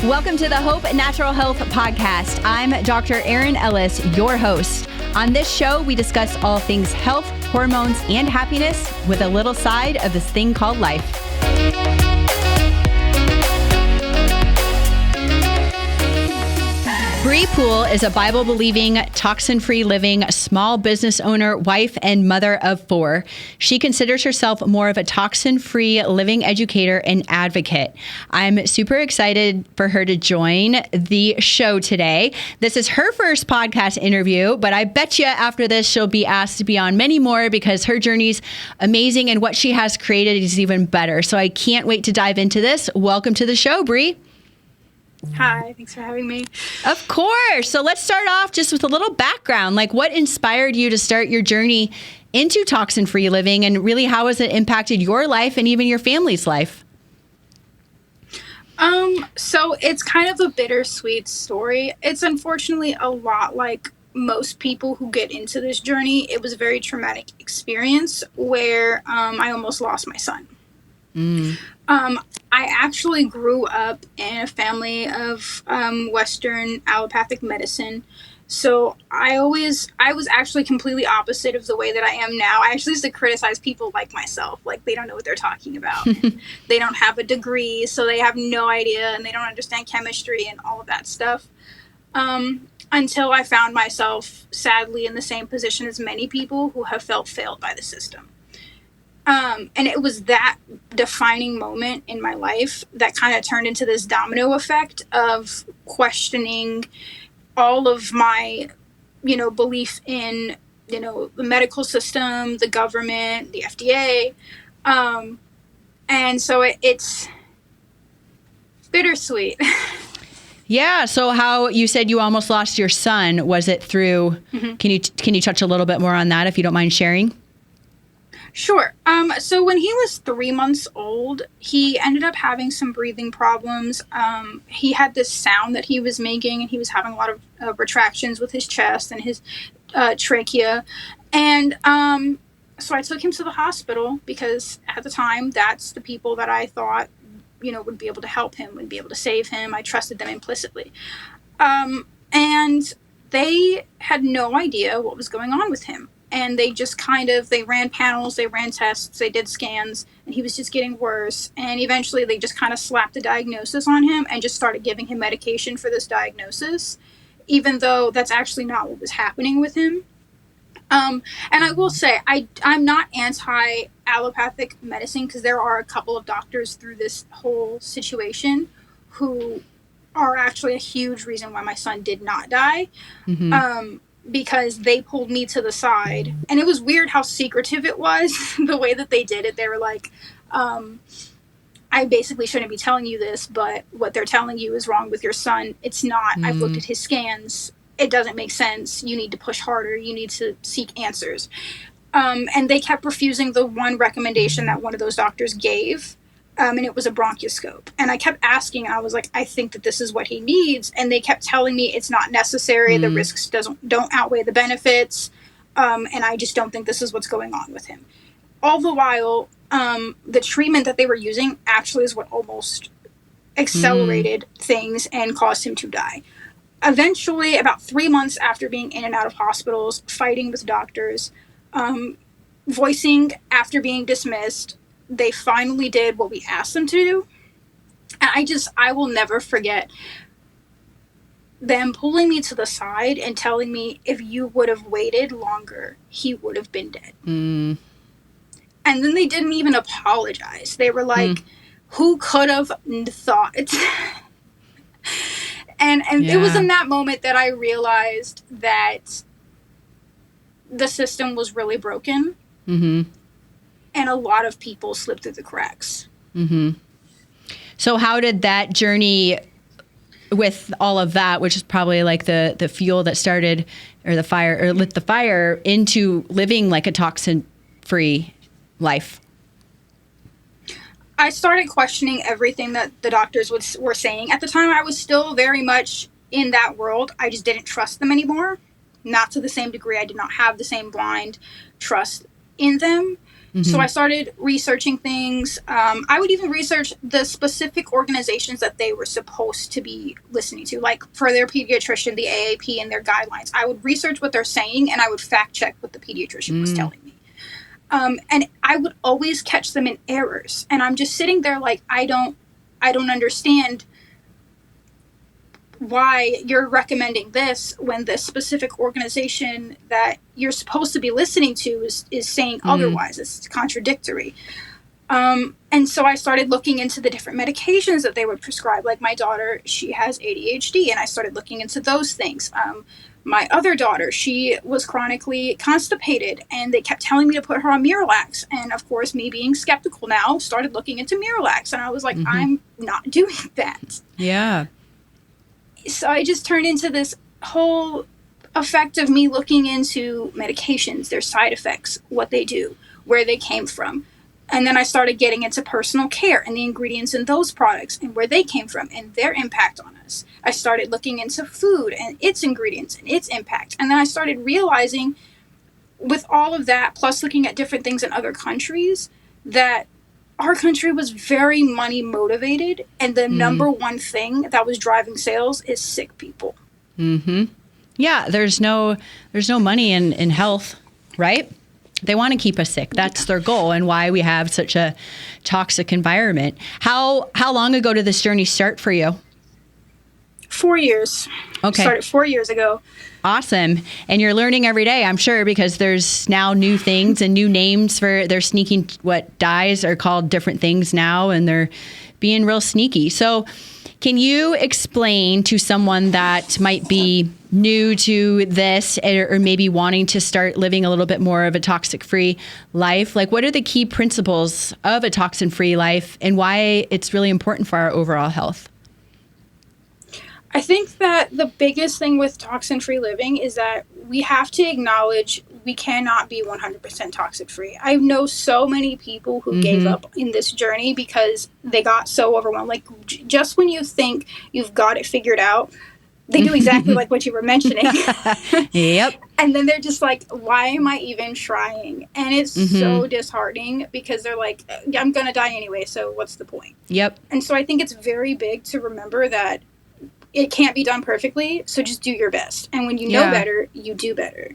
Welcome to the Hope Natural Health Podcast. I'm Dr. Erin Ellis, your host. On this show, we discuss all things health, hormones, and happiness with a little side of this thing called life. Bree Poole is a Bible-believing, toxin-free living, small business owner, wife, and mother of 4. She considers herself more of a toxin-free living educator and advocate. I'm super excited for her to join the show today. This is her first podcast interview, but I bet you after this she'll be asked to be on many more because her journey's amazing and what she has created is even better. So I can't wait to dive into this. Welcome to the show, Bree. Hi, thanks for having me. Of course. So let's start off just with a little background. Like, what inspired you to start your journey into toxin-free living, and really how has it impacted your life and even your family's life? So it's kind of a bittersweet story. It's unfortunately a lot like most people who get into this journey. It was a very traumatic experience where I almost lost my son. I actually grew up in a family of Western allopathic medicine. So I was actually completely opposite of the way that I am now. I actually used to criticize people like myself, like they don't know what they're talking about. They don't have a degree, so they have no idea, and they don't understand chemistry and all of that stuff. Until I found myself, sadly, in the same position as many people who have felt failed by the system. And it was that defining moment in my life that kind of turned into this domino effect of questioning all of my, belief in, the medical system, the government, the FDA. And so it's bittersweet. Yeah. So how you said you almost lost your son, was it through, can you touch a little bit more on that if you don't mind sharing? Sure. So when he was 3 months old, he ended up having some breathing problems. He had this sound that he was making, and he was having a lot of retractions with his chest and his trachea. And so I took him to the hospital because at the time, that's the people that I thought, would be able to help him, would be able to save him. I trusted them implicitly. And they had no idea what was going on with him. And they just they ran panels, they ran tests, they did scans, and he was just getting worse. And eventually they just kind of slapped a diagnosis on him and just started giving him medication for this diagnosis, even though that's actually not what was happening with him. And I will say, I'm not anti-allopathic medicine, because there are a couple of doctors through this whole situation who are actually a huge reason why my son did not die. Because they pulled me to the side, and it was weird how secretive it was, the way that they did it. They were like, I basically shouldn't be telling you this, but what they're telling you is wrong with your son. It's not. I've looked at his scans. It doesn't make sense. You need to push harder. You need to seek answers. And they kept refusing the one recommendation that one of those doctors gave. And it was a bronchoscope. And I kept asking, I was like, I think that this is what he needs. And they kept telling me it's not necessary. The risks don't outweigh the benefits. And I just don't think this is what's going on with him. All the while, the treatment that they were using actually is what almost accelerated things and caused him to die. Eventually, about 3 months after being in and out of hospitals, fighting with doctors, voicing after being dismissed, they finally did what we asked them to do. And I will never forget them pulling me to the side and telling me, if you would have waited longer, he would have been dead. And then they didn't even apologize. They were like, who could have thought? and It was in that moment that I realized that the system was really broken. And a lot of people slipped through the cracks. So how did that journey with all of that, which is probably like the fuel that started, or the fire, or lit the fire into living like a toxin-free life? I started questioning everything that the doctors were saying. At the time, I was still very much in that world. I just didn't trust them anymore. Not to the same degree. I did not have the same blind trust in them. So I started researching things. I would even research the specific organizations that they were supposed to be listening to, like for their pediatrician, the AAP and their guidelines. I would research what they're saying, and I would fact check what the pediatrician was telling me. And I would always catch them in errors. And I'm just sitting there like, I don't understand why you're recommending this when this specific organization that you're supposed to be listening to is saying otherwise. It's contradictory. And so I started looking into the different medications that they would prescribe. Like my daughter, she has ADHD, and I started looking into those things. My other daughter, she was chronically constipated, and they kept telling me to put her on Miralax. And of course, me being skeptical now, started looking into Miralax, and I was like, I'm not doing that. Yeah. So I just turned into this whole effect of me looking into medications, their side effects, what they do, where they came from. And then I started getting into personal care and the ingredients in those products and where they came from and their impact on us. I started looking into food and its ingredients and its impact. And then I started realizing with all of that, plus looking at different things in other countries, that our country was very money motivated, and the number one thing that was driving sales is sick people. Yeah, there's no money in health, right? They want to keep us sick. That's their goal, and why we have such a toxic environment. How long ago did this journey start for you? 4 years. Okay. Started 4 years ago. Awesome. And you're learning every day, I'm sure, because there's now new things and new names for their sneaking, dyes are called different things now, and they're being real sneaky. So can you explain to someone that might be new to this or maybe wanting to start living a little bit more of a toxic-free life, like what are the key principles of a toxin-free life and why it's really important for our overall health? I think that the biggest thing with toxin-free living is that we have to acknowledge we cannot be 100% toxic-free. I know so many people who gave up in this journey because they got so overwhelmed. Like, just when you think you've got it figured out, they do exactly like what you were mentioning. Yep. And then they're just like, why am I even trying? And it's so disheartening because they're like, I'm going to die anyway, so what's the point? Yep. And so I think it's very big to remember that it can't be done perfectly, so just do your best. And when you know better, you do better.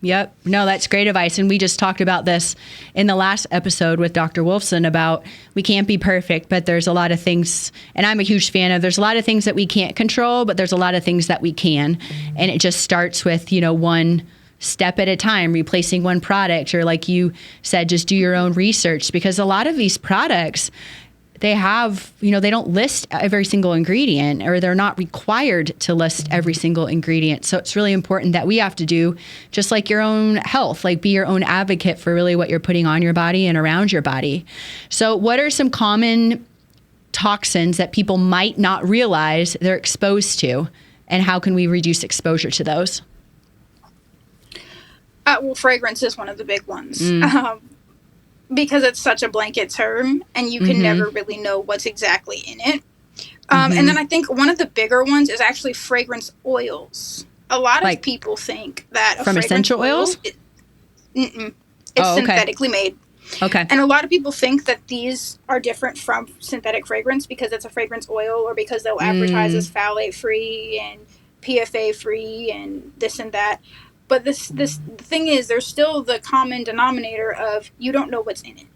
Yep. No, that's great advice. And we just talked about this in the last episode with Dr. Wolfson about we can't be perfect, but there's a lot of things, and I'm a huge fan of, there's a lot of things that we can't control, but there's a lot of things that we can. And it just starts with, one step at a time, replacing one product, or like you said, just do your own research, because a lot of these products, they have, they don't list every single ingredient, or they're not required to list every single ingredient. So it's really important that we have to do just like your own health, like be your own advocate for really what you're putting on your body and around your body. So what are some common toxins that people might not realize they're exposed to, and how can we reduce exposure to those? Well, fragrance is one of the big ones. Because it's such a blanket term and you can never really know what's exactly in it. And then I think one of the bigger ones is actually fragrance oils. A lot of people think that from essential oils? It's synthetically made. Okay. And a lot of people think that these are different from synthetic fragrance because it's a fragrance oil, or because they'll advertise as phthalate free and PFA free and this and that. But the thing is, there's still the common denominator of you don't know what's in it.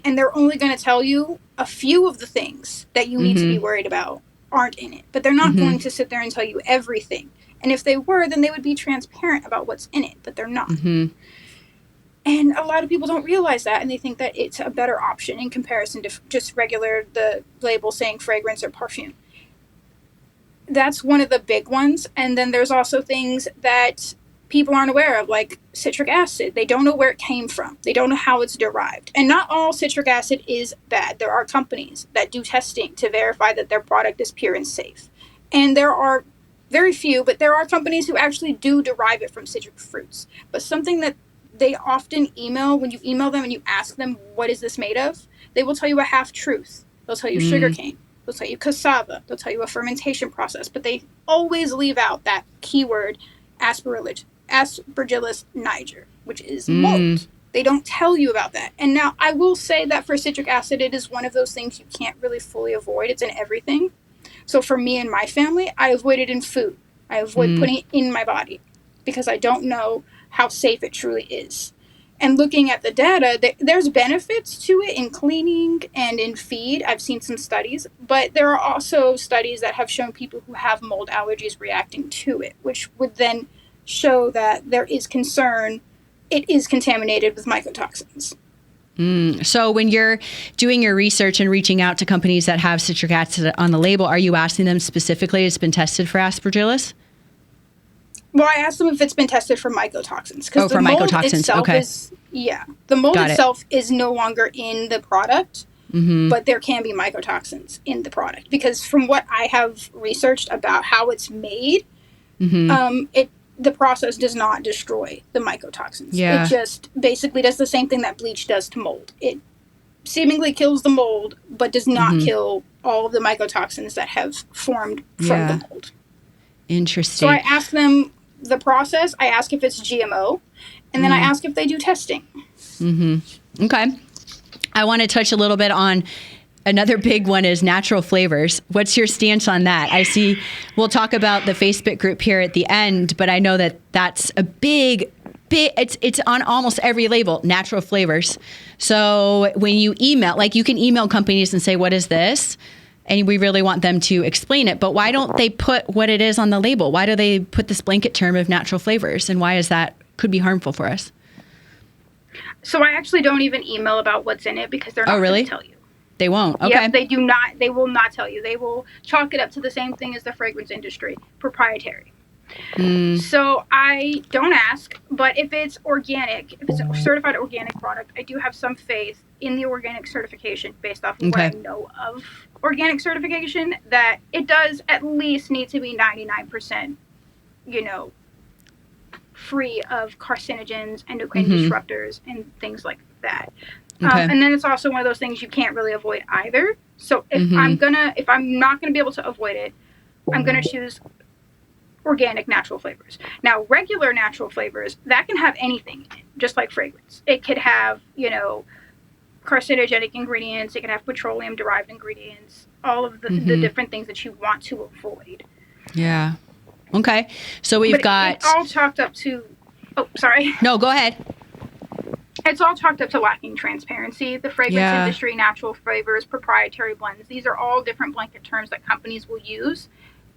And they're only going to tell you a few of the things that you need to be worried about aren't in it. But they're not going to sit there and tell you everything. And if they were, then they would be transparent about what's in it. But they're not. And a lot of people don't realize that. And they think that it's a better option in comparison to just the label saying fragrance or perfume. That's one of the big ones. And then there's also things that people aren't aware of, like citric acid. They don't know where it came from. They don't know how it's derived. And not all citric acid is bad. There are companies that do testing to verify that their product is pure and safe. And there are very few, but there are companies who actually do derive it from citric fruits. But something that they often email, when you email them and you ask them, what is this made of? They will tell you a half-truth. They'll tell you sugarcane. They'll tell you cassava. They'll tell you a fermentation process. But they always leave out that keyword, Aspergillus niger, which is mold. They don't tell you about that. And now I will say that for citric acid, it is one of those things you can't really fully avoid. It's in everything. So for me and my family, I avoid it in food. I avoid putting it in my body because I don't know how safe it truly is. And looking at the data, there's benefits to it in cleaning and in feed. I've seen some studies, but there are also studies that have shown people who have mold allergies reacting to it, which would then show that there is concern. It is contaminated with mycotoxins. So when you're doing your research and reaching out to companies that have citric acid on the label, are you asking them specifically it's been tested for Aspergillus? Well, I asked them if it's been tested for mycotoxins. Oh, for mycotoxins. Okay. The mold itself is no longer in the product, but there can be mycotoxins in the product. Because from what I have researched about how it's made, the process does not destroy the mycotoxins. Yeah. It just basically does the same thing that bleach does to mold. It seemingly kills the mold, but does not kill all of the mycotoxins that have formed from the mold. Interesting. So I ask them the process, I ask if it's GMO, and then I ask if they do testing. Okay. I want to touch a little bit on another big one is natural flavors. What's your stance on that? I see we'll talk about the Facebook group here at the end, but I know that that's a big it's on almost every label, natural flavors. So when you email, like you can email companies and say, what is this? And we really want them to explain it. But why don't they put what it is on the label? Why do they put this blanket term of natural flavors? And why is that could be harmful for us? So I actually don't even email about what's in it because they're not going to tell you. They won't? Okay. Yeah, they do not. They will not tell you. They will chalk it up to the same thing as the fragrance industry, proprietary. So I don't ask, but if it's organic, if it's a certified organic product, I do have some faith in the organic certification based off of what I know of organic certification, that it does at least need to be 99%, free of carcinogens, endocrine disruptors, and things like that. And then it's also one of those things you can't really avoid either. So if I'm not gonna be able to avoid it, I'm gonna choose organic natural flavors. Now, regular natural flavors, that can have anything in it, just like fragrance. It could have, carcinogenic ingredients. It could have petroleum-derived ingredients. All of the different things that you want to avoid. Yeah. Okay. So we've got... It's all chalked up to... Oh, sorry. No, go ahead. It's all chalked up to lacking transparency. The fragrance industry, natural flavors, proprietary blends. These are all different blanket terms that companies will use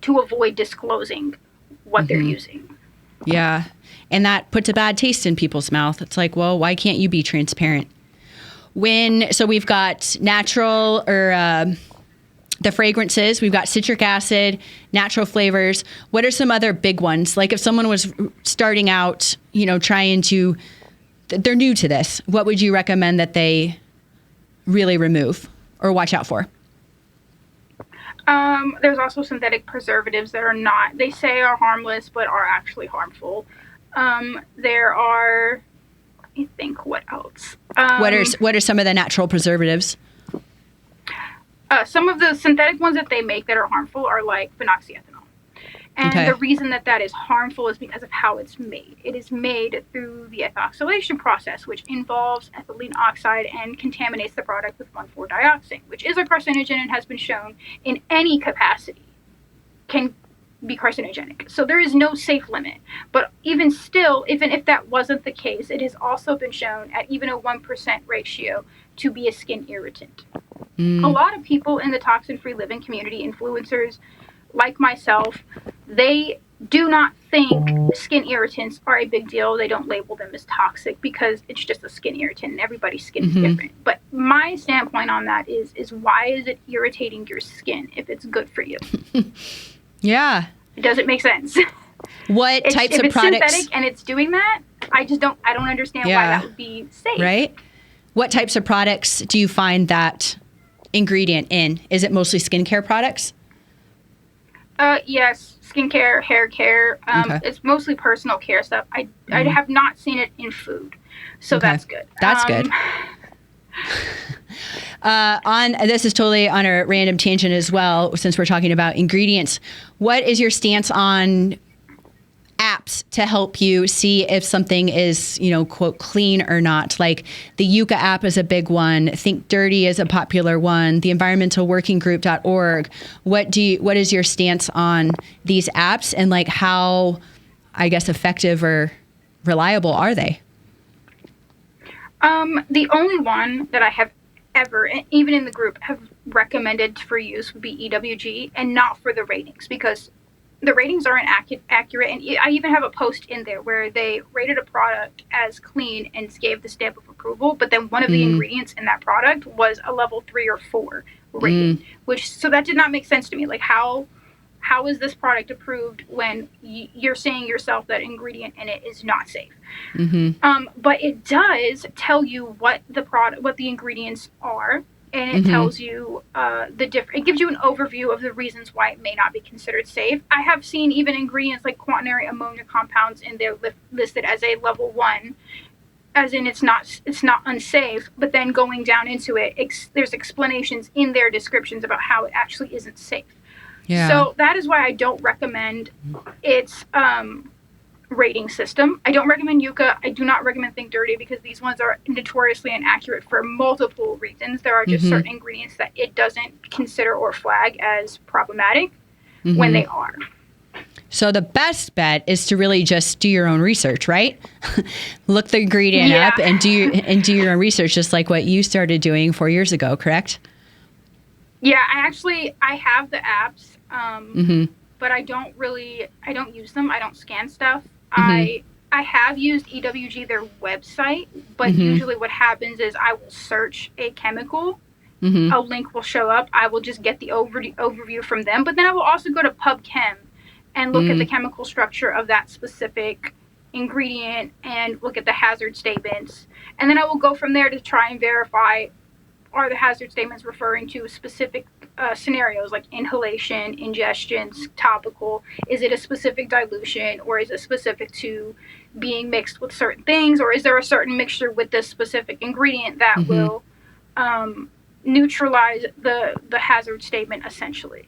to avoid disclosing what they're using. Yeah. And that puts a bad taste in people's mouth. It's like, well, why can't you be transparent? So we've got natural or the fragrances, we've got citric acid, natural flavors. What are some other big ones? Like if someone was starting out, trying to, they're new to this, what would you recommend that they really remove or watch out for? There's also synthetic preservatives that they say are harmless, but are actually harmful. There are, let me think, what else? What are some of the natural preservatives? Some of the synthetic ones that they make that are harmful are like phenoxyethanol. And the reason that is harmful is because of how it's made. It is made through the ethoxylation process, which involves ethylene oxide and contaminates the product with 1,4-dioxane, which is a carcinogen and has been shown in any capacity can be carcinogenic. So there is no safe limit. But even still, even if that wasn't the case, it has also been shown at even a 1% ratio to be a skin irritant. A lot of people in the toxin-free living community, influencers like myself, they do not think skin irritants are a big deal. They don't label them as toxic because it's just a skin irritant and everybody's skin is different. But my standpoint on that is why is it irritating your skin if it's good for you? Yeah. It doesn't make sense. What types of products? If it's synthetic and it's doing that, I don't understand why that would be safe. Right? What types of products do you find that ingredient in? Is it mostly skincare products? Yes, skincare, hair care. It's mostly personal care stuff. I have not seen it in food, so that's good. That's good. This is totally on a random tangent as well, since we're talking about ingredients. What is your stance on apps apps to help you see if something is, quote, clean or not. Like the Yucca app is a big one. Think Dirty is a popular one. The environmentalworkinggroup.org. What is your stance on these apps, and like how, I guess, effective or reliable are they? The only one that I have ever, even in the group, have recommended for use would be EWG, and not for the ratings, because the ratings aren't accurate. And I even have a post in there where they rated a product as clean and gave the stamp of approval, but then one of the ingredients in that product was a level 3 or 4 rating, so that did not make sense to me. Like, how is this product approved when you're saying yourself that ingredient in it is not safe? But it does tell you what the ingredients are, and it tells you it gives you an overview of the reasons why it may not be considered safe. I have seen even ingredients like quaternary ammonia compounds in there listed as a level 1, as in it's not unsafe, but then going down into it, there's explanations in their descriptions about how it actually isn't safe. Yeah. So that is why I don't recommend its rating system. I don't recommend Yucca. I do not recommend Think Dirty, because these ones are notoriously inaccurate for multiple reasons. There are just certain ingredients that it doesn't consider or flag as problematic when they are. So the best bet is to really just do your own research, right? Look the ingredient up and do your own research, just like what you started doing 4 years ago, correct? Yeah, I have the apps, but I don't use them. I don't scan stuff. I have used EWG, their website, but usually what happens is I will search a chemical, a link will show up, I will just get the overview from them, but then I will also go to PubChem and look at the chemical structure of that specific ingredient and look at the hazard statements, and then I will go from there to try and verify, are the hazard statements referring to specific scenarios like inhalation, ingestions, topical? Is it a specific dilution, or is it specific to being mixed with certain things, or is there a certain mixture with this specific ingredient that will neutralize the hazard statement, essentially?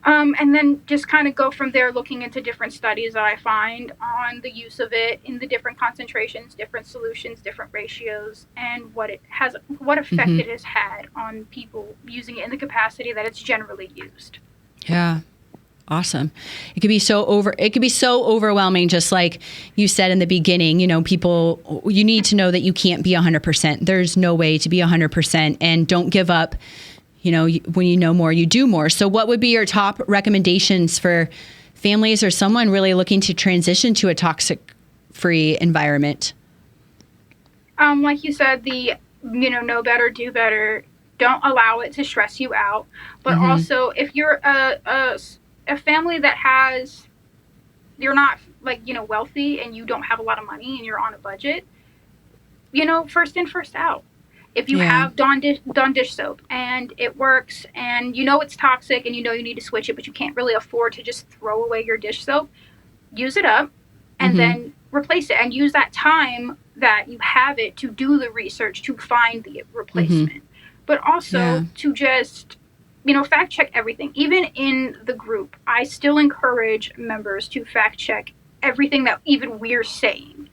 And then just kind of go from there, looking into different studies that I find on the use of it in the different concentrations, different solutions, different ratios, and what effect it has had on people using it in the capacity that it's generally used. Yeah. Awesome. It could be so overwhelming, just like you said in the beginning. People, you need to know that you can't be 100%. There's no way to be 100%, and don't give up. When you know more, you do more. So what would be your top recommendations for families or someone really looking to transition to a toxic-free environment? Like you said, know better, do better. Don't allow it to stress you out. But also, if you're a family that you're not wealthy and you don't have a lot of money and you're on a budget, first in, first out. If you have Dawn dish soap and it works and it's toxic and you need to switch it, but you can't really afford to just throw away your dish soap, use it up and then replace it, and use that time that you have it to do the research to find the replacement. But also to just, fact check everything. Even in the group, I still encourage members to fact check everything that even we're saying.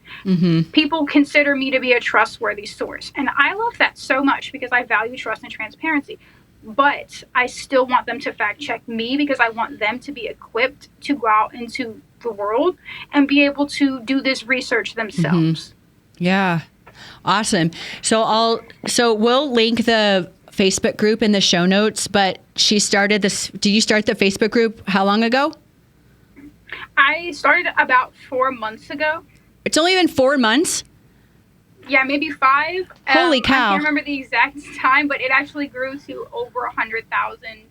People consider me to be a trustworthy source, and I love that so much because I value trust and transparency. But I still want them to fact check me, because I want them to be equipped to go out into the world and be able to do this research themselves. Yeah, awesome. So we'll link the Facebook group in the show notes. But she started this. Did you start the Facebook group how long ago? I started about 4 months ago. It's only been 4 months? Yeah, maybe 5. Holy cow. I can't remember the exact time, but it actually grew to over 100,000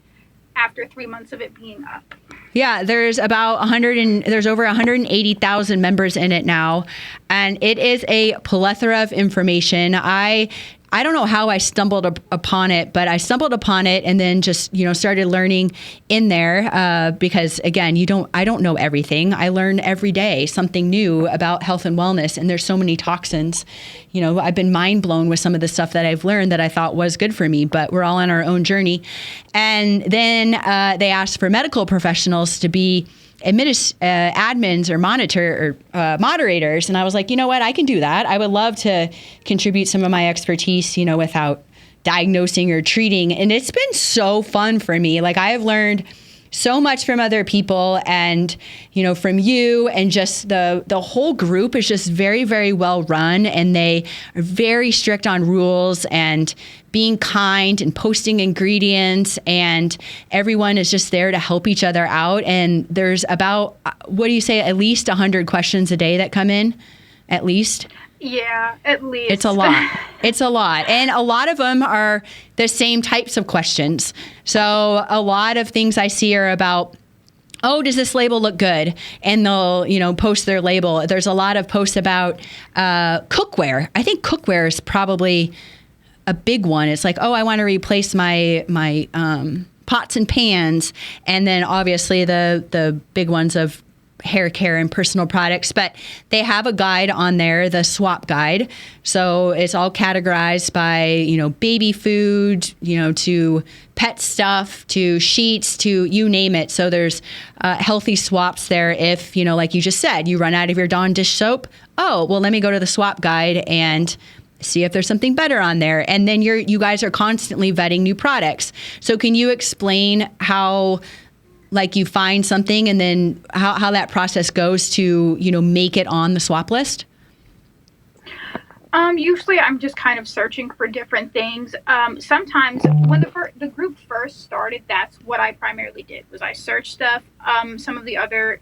after 3 months of it being up. Yeah, there's there's over 180,000 members in it now, and it is a plethora of information. I don't know how I stumbled upon it, but I stumbled upon it and then just, started learning in there because, again, I don't know everything. I learn every day something new about health and wellness, and there's so many toxins. I've been mind blown with some of the stuff that I've learned that I thought was good for me, but we're all on our own journey. And then they asked for medical professionals to be admins or moderators. And I was like, you know what, I can do that. I would love to contribute some of my expertise, without diagnosing or treating. And it's been so fun for me. Like, I have learned so much from other people, and from you, and just the whole group is just very, very well run, and they are very strict on rules and being kind and posting ingredients, and everyone is just there to help each other out. And there's about, what do you say, at least 100 questions a day that come in, at least? Yeah, at least. It's a lot. It's a lot. And a lot of them are the same types of questions. So a lot of things I see are about, oh, does this label look good? And they'll, post their label. There's a lot of posts about cookware. I think cookware is probably a big one. It's like, oh, I want to replace my pots and pans. And then obviously the big ones of hair care and personal products, but they have a guide on there, the swap guide. So it's all categorized by, baby food, to pet stuff, to sheets, to you name it. So there's healthy swaps there. If, like you just said, you run out of your Dawn dish soap. Oh, well, let me go to the swap guide and see if there's something better on there. And then you guys are constantly vetting new products. So can you explain how, like, you find something and then how that process goes to, make it on the swap list? Usually I'm just kind of searching for different things. Sometimes when the group first started, that's what I primarily did, was I searched stuff. Some of the other,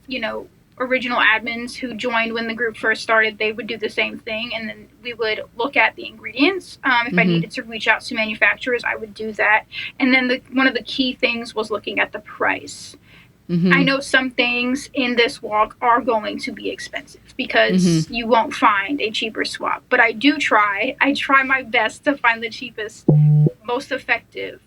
original admins who joined when the group first started, they would do the same thing. And then we would look at the ingredients. If I needed to reach out to manufacturers, I would do that. And then one of the key things was looking at the price. I know some things in this walk are going to be expensive because you won't find a cheaper swap. But I try my best to find the cheapest, most effective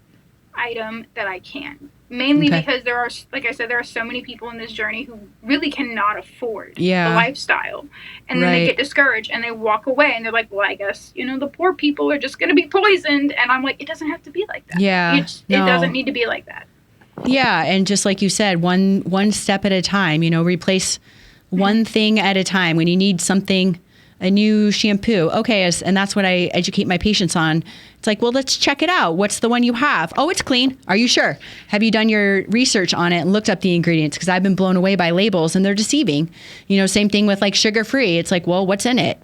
item that I can. Mainly because there are, like I said, there are so many people in this journey who really cannot afford the lifestyle. And then they get discouraged and they walk away and they're like, well, I guess, the poor people are just going to be poisoned. And I'm like, it doesn't have to be like that. Yeah. It doesn't need to be like that. Yeah. And just like you said, one step at a time, replace one thing at a time. When you need something, a new shampoo. Okay. And that's what I educate my patients on. It's like, well, let's check it out. What's the one you have? Oh, it's clean. Are you sure? Have you done your research on it and looked up the ingredients? Because I've been blown away by labels and they're deceiving. Same thing with like sugar-free. It's like, well, what's in it?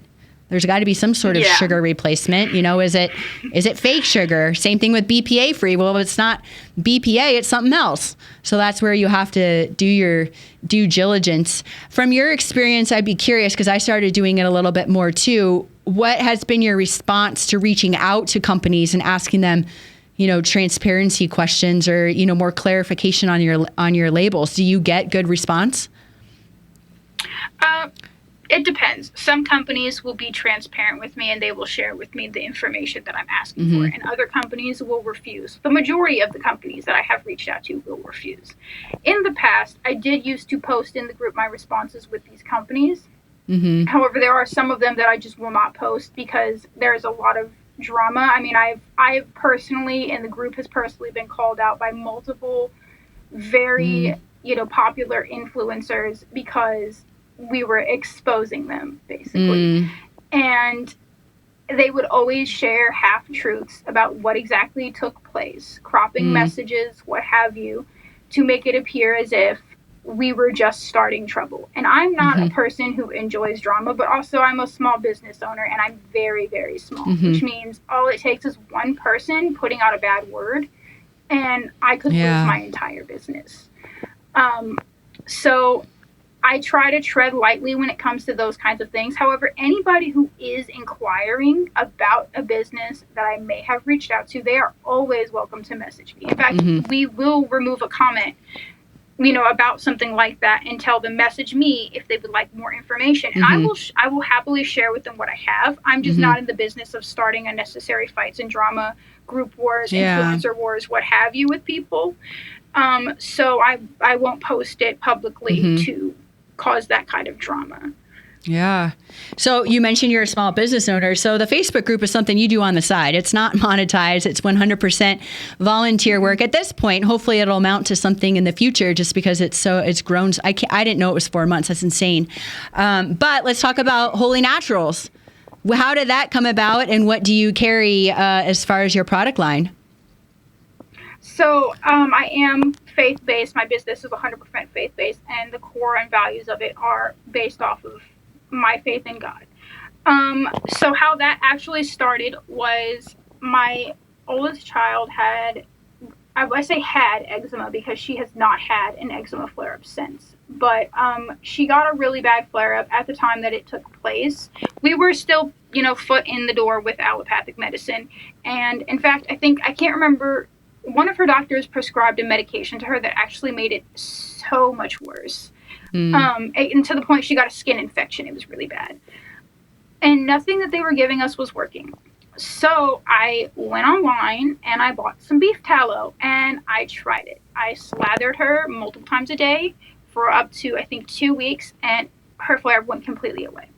There's got to be some sort of sugar replacement. Is it fake sugar? Same thing with BPA free. Well, if it's not BPA, it's something else. So that's where you have to do your due diligence. From your experience, I'd be curious, because I started doing it a little bit more too. What has been your response to reaching out to companies and asking them, transparency questions or, more clarification on your labels? Do you get good response? It depends. Some companies will be transparent with me and they will share with me the information that I'm asking for, and other companies will refuse. The majority of the companies that I have reached out to will refuse. In the past, I did used to post in the group my responses with these companies. However, there are some of them that I just will not post because there's a lot of drama. I mean, I've personally, and the group has personally been called out by multiple very, popular influencers because we were exposing them, basically. And they would always share half-truths about what exactly took place, cropping messages, what have you, to make it appear as if we were just starting trouble. And I'm not a person who enjoys drama, but also I'm a small business owner, and I'm very, very small, which means all it takes is one person putting out a bad word, and I could lose my entire business. So I try to tread lightly when it comes to those kinds of things. However, anybody who is inquiring about a business that I may have reached out to, they are always welcome to message me. In fact, we will remove a comment, about something like that and tell them message me if they would like more information. And I will happily share with them what I have. I'm just not in the business of starting unnecessary fights and drama, group wars, influencer wars, what have you with people. So I won't post it publicly to cause that kind of drama. Yeah. So you mentioned you're a small business owner. So the Facebook group is something you do on the side. It's not monetized. It's 100% volunteer work. At this point, hopefully it'll amount to something in the future just because it's grown. I didn't know it was 4 months. That's insane. But let's talk about Holy Naturals. How did that come about and what do you carry as far as your product line? So I am faith-based. My business is 100% faith-based, and the core and values of it are based off of my faith in God. So how that actually started was my oldest child had, I say had eczema because she has not had an eczema flare-up since. But she got a really bad flare-up at the time that it took place. We were still, foot in the door with allopathic medicine. And in fact, I can't remember, one of her doctors prescribed a medication to her that actually made it so much worse. And to the point she got a skin infection. It was really bad. And nothing that they were giving us was working. So I went online and I bought some beef tallow and I tried it. I slathered her multiple times a day for up to, I think, 2 weeks, and her flare went completely away.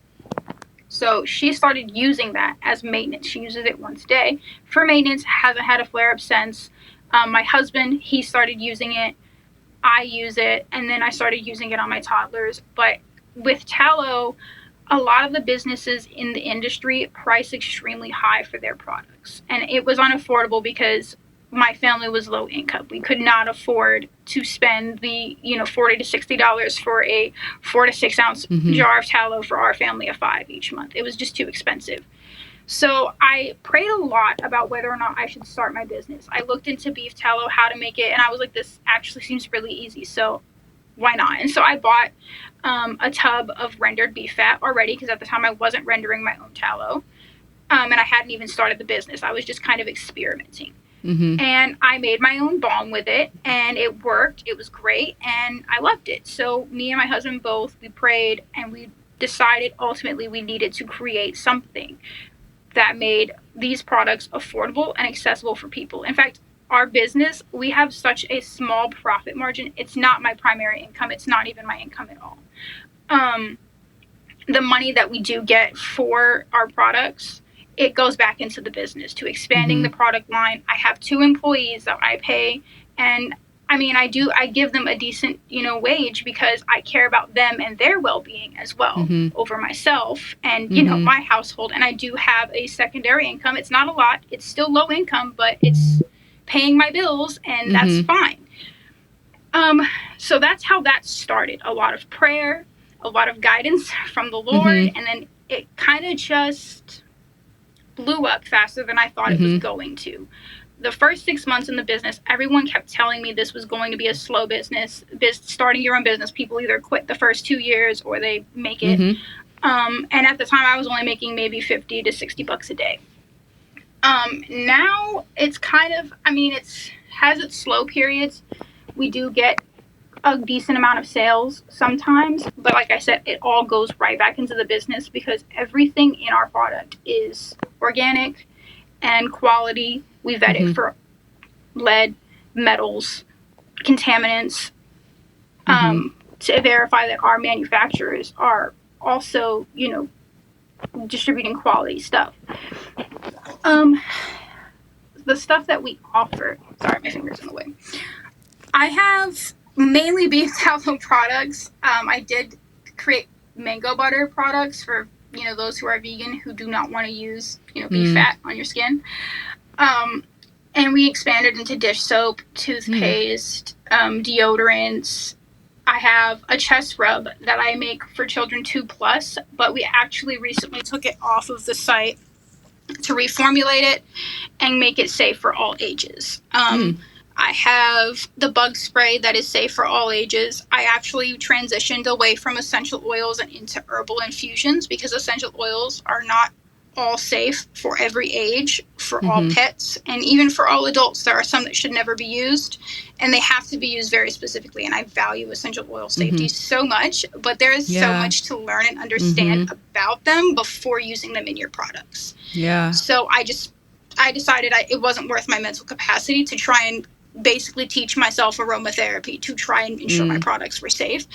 So she started using that as maintenance. She uses it once a day for maintenance, hasn't had a flare-up since. My husband, he started using it. I use it, and then I started using it on my toddlers. But with tallow, a lot of the businesses in the industry price extremely high for their products. And it was unaffordable because my family was low income. We could not afford to spend the, $40 to $60 for a 4 to 6 ounce jar of tallow for our family of 5 each month. It was just too expensive. So I prayed a lot about whether or not I should start my business. I looked into beef tallow, how to make it, and I was like, this actually seems really easy, so why not? And so I bought a tub of rendered beef fat already, because at the time I wasn't rendering my own tallow, and I hadn't even started the business. I was just kind of experimenting. And I made my own balm with it, and it worked. It was great, and I loved it. So me and my husband both, we prayed, and we decided ultimately we needed to create something that made these products affordable and accessible for people. In fact, our business, we have such a small profit margin. It's not my primary income. It's not even my income at all. The money that we do get for our products, it goes back into the business to expanding the product line. I have 2 employees that I pay, and I give them a decent, wage because I care about them and their well-being as well over myself and, my household. And I do have a secondary income. It's not a lot. It's still low income, but it's paying my bills, and that's fine. So that's how that started. A lot of prayer, a lot of guidance from the Lord, and then it kind of just blew up faster than I thought it was going to. The first 6 months in the business, everyone kept telling me this was going to be a slow business. Starting your own business, people either quit the first 2 years or they make it. And at the time, I was only making maybe $50 to $60 a day. Now it's kind of, it has its slow periods. We do get a decent amount of sales sometimes, but like I said, it all goes right back into the business because everything in our product is organic and quality. We vet it for lead, metals, contaminants, to verify that our manufacturers are also, distributing quality stuff. The stuff that we offer, sorry, my finger's in the way. I have mainly beef tallow products. I did create mango butter products for, those who are vegan who do not want to use, beef fat on your skin. And we expanded into dish soap, toothpaste, deodorants. I have a chest rub that I make for children 2+, but we actually recently took it off of the site to reformulate it and make it safe for all ages. I have the bug spray that is safe for all ages. I actually transitioned away from essential oils and into herbal infusions because essential oils are not all safe for every age, for all pets, and even for all adults. There are some that should never be used, and they have to be used very specifically. And I value essential oil safety so much, but there is so much to learn and understand about them before using them in your products. Yeah. So I decided it wasn't worth my mental capacity to try and basically teach myself aromatherapy to try and ensure my products were safe.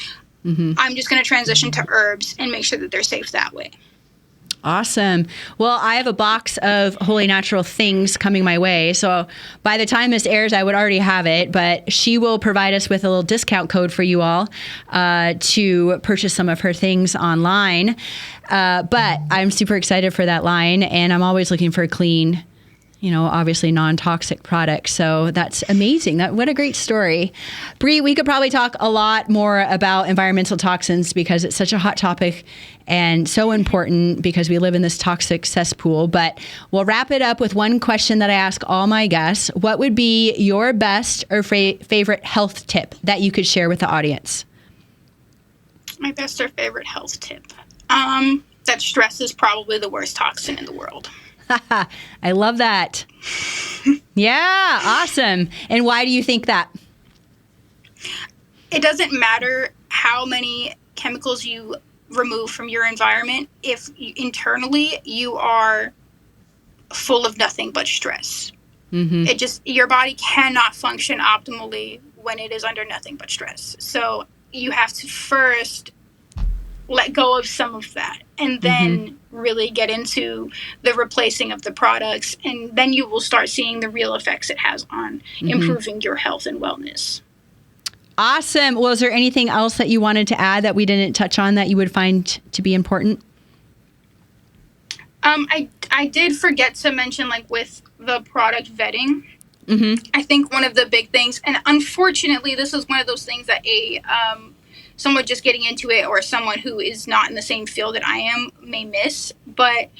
I'm just going to transition to herbs and make sure that they're safe that way. Awesome. Well, I have a box of Holy Natural things coming my way. So by the time this airs, I would already have it, but she will provide us with a little discount code for you all to purchase some of her things online. But I'm super excited for that line, and I'm always looking for clean, obviously non-toxic products. So that's amazing. What a great story. Bree, we could probably talk a lot more about environmental toxins because it's such a hot topic and so important because we live in this toxic cesspool. But we'll wrap it up with one question that I ask all my guests. What would be your best or favorite health tip that you could share with the audience? My best or favorite health tip? That stress is probably the worst toxin in the world. I love that. Yeah, awesome. And why do you think that? It doesn't matter how many chemicals you remove from your environment if internally you are full of nothing but stress. Your body cannot function optimally when it is under nothing but stress. So you have to first let go of some of that and then really get into the replacing of the products, and then you will start seeing the real effects it has on improving your health and wellness. Awesome. Well, is there anything else that you wanted to add that we didn't touch on that you would find to be important? I did forget to mention, with the product vetting, I think one of the big things, and unfortunately this is one of those things that someone just getting into it or someone who is not in the same field that I am may miss. But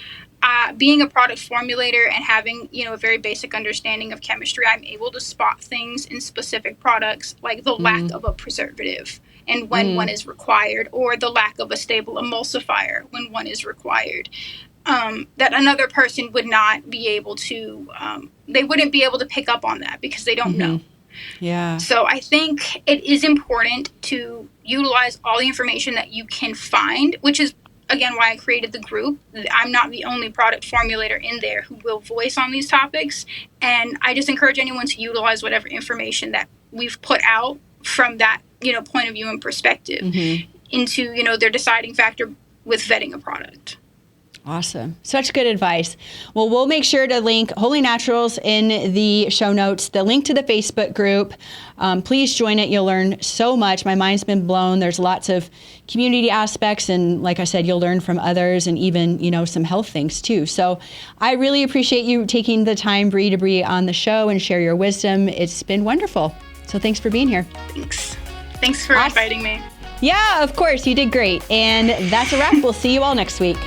being a product formulator and having, a very basic understanding of chemistry, I'm able to spot things in specific products, like the lack of a preservative and when one is required, or the lack of a stable emulsifier when one is required. That another person would not be able to, they wouldn't be able to pick up on that because they don't know. Yeah. So I think it is important to utilize all the information that you can find, which is, again, why I created the group. I'm not the only product formulator in there who will voice on these topics. And I just encourage anyone to utilize whatever information that we've put out from that, point of view and perspective into, their deciding factor with vetting a product. Awesome. Such good advice. Well, we'll make sure to link Holy Naturals in the show notes, the link to the Facebook group. Please join it. You'll learn so much. My mind's been blown. There's lots of community aspects. And like I said, you'll learn from others and even, some health things too. So I really appreciate you taking the time, Bree, to be on the show and share your wisdom. It's been wonderful. So thanks for being here. Thanks for inviting me. Yeah, of course. You did great. And that's a wrap. We'll see you all next week.